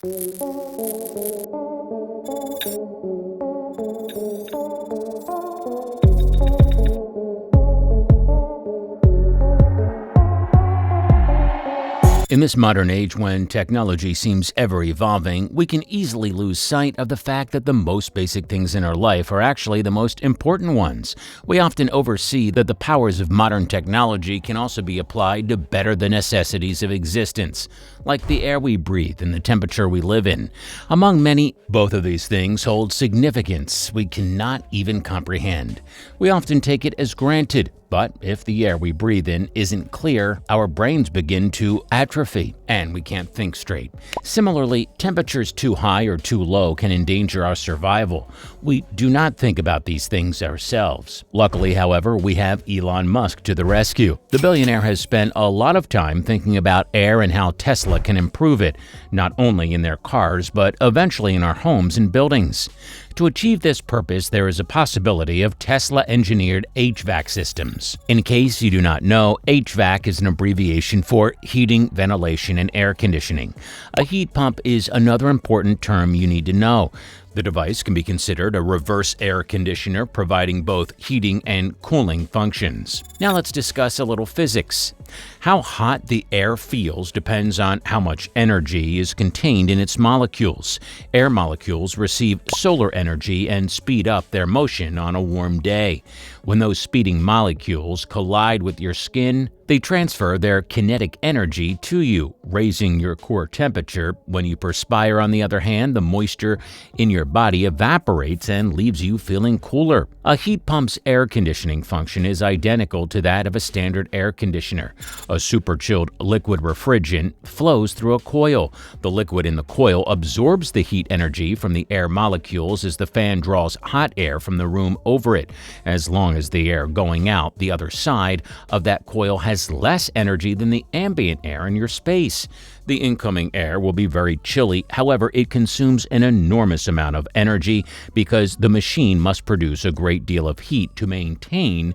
In this modern age, when technology seems ever evolving, we can easily lose sight of the fact that the most basic things in our life are actually the most important ones. We often oversee that the powers of modern technology can also be applied to better the necessities of existence, like the air we breathe and the temperature we live in. Among many, both of these things hold significance we cannot even comprehend. We often take it as granted. But if the air we breathe in isn't clear, our brains begin to atrophy, and we can't think straight. Similarly, temperatures too high or too low can endanger our survival. We do not think about these things ourselves. Luckily, however, we have Elon Musk to the rescue. The billionaire has spent a lot of time thinking about air and how Tesla can improve it, not only in their cars, but eventually in our homes and buildings. To achieve this purpose, there is a possibility of Tesla-engineered HVAC systems. In case you do not know, HVAC is an abbreviation for heating, ventilation, and air conditioning. A heat pump is another important term you need to know. The device can be considered a reverse air conditioner, providing both heating and cooling functions. Now let's discuss a little physics. How hot the air feels depends on how much energy is contained in its molecules. Air molecules receive solar energy and speed up their motion on a warm day. When those speeding molecules collide with your skin, they transfer their kinetic energy to you, raising your core temperature. When you perspire, on the other hand, the moisture in your body evaporates and leaves you feeling cooler. A heat pump's air conditioning function is identical to that of a standard air conditioner. A super-chilled liquid refrigerant flows through a coil. The liquid in the coil absorbs the heat energy from the air molecules as the fan draws hot air from the room over it. As long as the air going out the other side of that coil has less energy than the ambient air in your space. The incoming air will be very chilly. However, it consumes an enormous amount of energy because the machine must produce a great deal of heat to maintain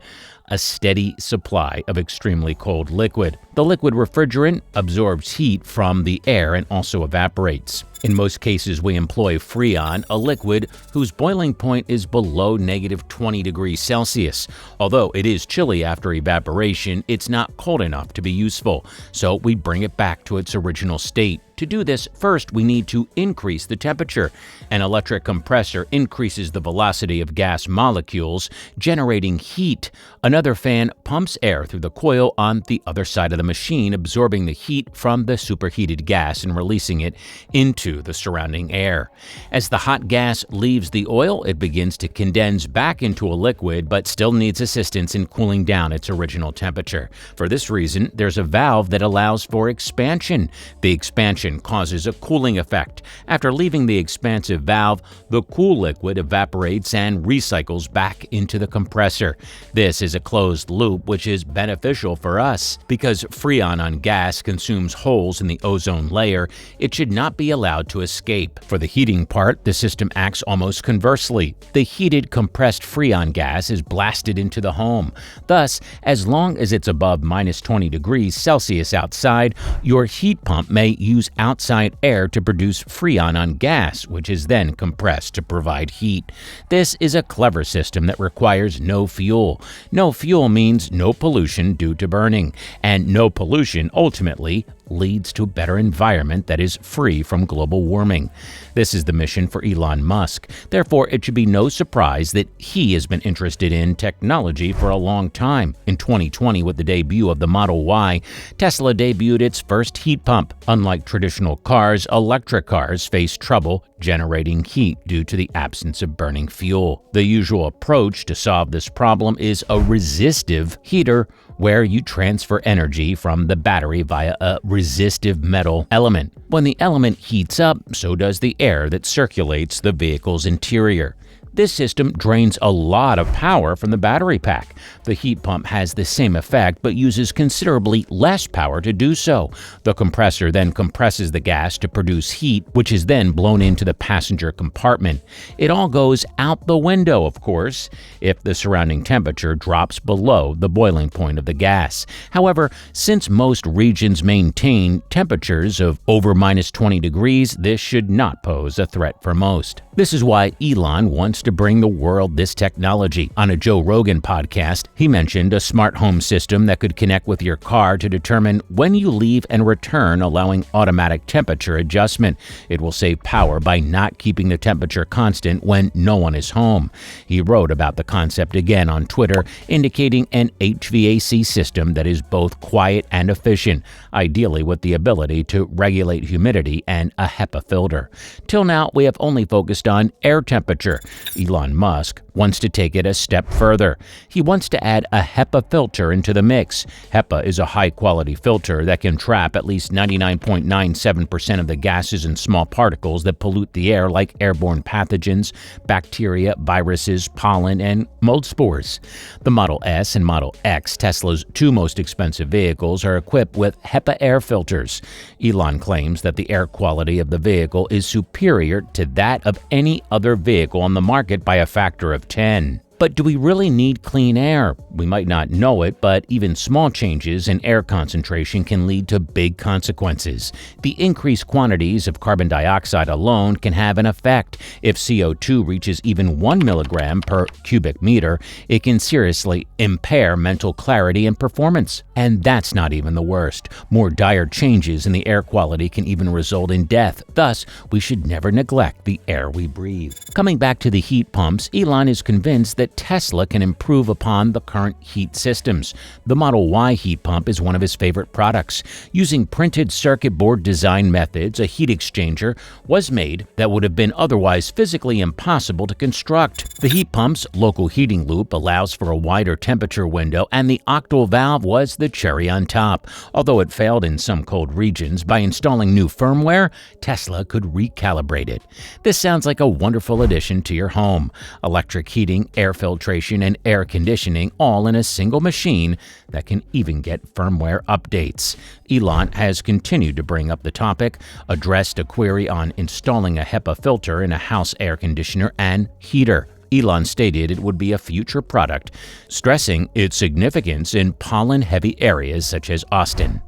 a steady supply of extremely cold liquid. The liquid refrigerant absorbs heat from the air and also evaporates. In most cases, we employ Freon, a liquid whose boiling point is below -20 degrees Celsius. Although it is chilly after evaporation, it's not cold enough to be useful, so we bring it back to its original state. To do this, first we need to increase the temperature. An electric compressor increases the velocity of gas molecules, generating heat. Another fan pumps air through the coil on the other side of the machine, absorbing the heat from the superheated gas and releasing it into the surrounding air. As the hot gas leaves the oil, it begins to condense back into a liquid, but still needs assistance in cooling down its original temperature. For this reason, there's a valve that allows for expansion. The expansion causes a cooling effect. After leaving the expansive valve, the cool liquid evaporates and recycles back into the compressor. This is a closed loop, which is beneficial for us. Because Freon on gas consumes holes in the ozone layer, it should not be allowed to escape. For the heating part, the system acts almost conversely. The heated, compressed Freon gas is blasted into the home. Thus, as long as it's above -20 degrees Celsius outside, your heat pump may use outside air to produce Freon on gas, which is then compressed to provide heat. This is a clever system that requires no fuel. No fuel means no pollution due to burning, and no pollution ultimately leads to a better environment that is free from global warming. This is the mission for Elon Musk. Therefore, it should be no surprise that he has been interested in technology for a long time. In 2020, with the debut of the Model Y, Tesla debuted its first heat pump. Unlike traditional cars, electric cars face trouble generating heat due to the absence of burning fuel. The usual approach to solve this problem is a resistive heater, where you transfer energy from the battery via a resistive metal element. When the element heats up, so does the air that circulates the vehicle's interior. This system drains a lot of power from the battery pack. The heat pump has the same effect but uses considerably less power to do so. The compressor then compresses the gas to produce heat, which is then blown into the passenger compartment. It all goes out the window, of course, if the surrounding temperature drops below the boiling point of the gas. However, since most regions maintain temperatures of over -20 degrees, this should not pose a threat for most. This is why Elon wants to bring the world this technology. On a Joe Rogan podcast, he mentioned a smart home system that could connect with your car to determine when you leave and return, allowing automatic temperature adjustment. It will save power by not keeping the temperature constant when no one is home. He wrote about the concept again on Twitter, indicating an HVAC system that is both quiet and efficient, ideally with the ability to regulate humidity and a HEPA filter. Till now, we have only focused on air temperature. Elon Musk wants to take it a step further. He wants to add a HEPA filter into the mix. HEPA is a high-quality filter that can trap at least 99.97% of the gases and small particles that pollute the air, like airborne pathogens, bacteria, viruses, pollen, and mold spores. The Model S and Model X, Tesla's two most expensive vehicles, are equipped with HEPA air filters. Elon claims that the air quality of the vehicle is superior to that of any other vehicle on the market by a factor of 10. But do we really need clean air? We might not know it, but even small changes in air concentration can lead to big consequences. The increased quantities of carbon dioxide alone can have an effect. If CO2 reaches even 1 milligram per cubic meter, it can seriously impair mental clarity and performance. And that's not even the worst. More dire changes in the air quality can even result in death. Thus, we should never neglect the air we breathe. Coming back to the heat pumps, Elon is convinced that Tesla can improve upon the current heat systems. The Model Y heat pump is one of his favorite products. Using printed circuit board design methods, a heat exchanger was made that would have been otherwise physically impossible to construct. The heat pump's local heating loop allows for a wider temperature window, and the octal valve was the cherry on top. Although it failed in some cold regions, by installing new firmware, Tesla could recalibrate it. This sounds like a wonderful addition to your home. Electric heating, air filtration, and air conditioning all in a single machine that can even get firmware updates. Elon has continued to bring up the topic, addressed a query on installing a HEPA filter in a house air conditioner and heater. Elon stated it would be a future product, stressing its significance in pollen-heavy areas such as Austin.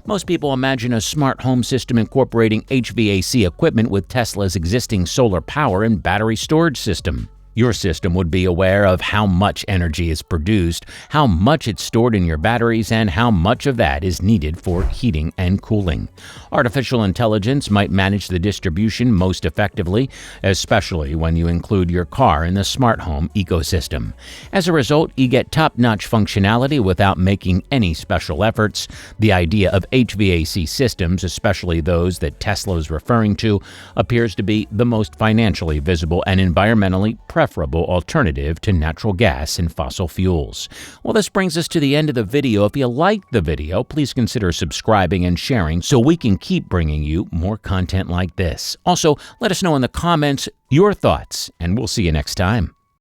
Most people imagine a smart home system incorporating HVAC equipment with Tesla's existing solar power and battery storage system. Your system would be aware of how much energy is produced, how much it's stored in your batteries, and how much of that is needed for heating and cooling. Artificial intelligence might manage the distribution most effectively, especially when you include your car in the smart home ecosystem. As a result, you get top-notch functionality without making any special efforts. The idea of HVAC systems, especially those that Tesla is referring to, appears to be the most financially visible and environmentally preferable alternative to natural gas and fossil fuels. Well, this brings us to the end of the video. If you liked the video, please consider subscribing and sharing so we can keep bringing you more content like this. Also, let us know in the comments your thoughts, and we'll see you next time.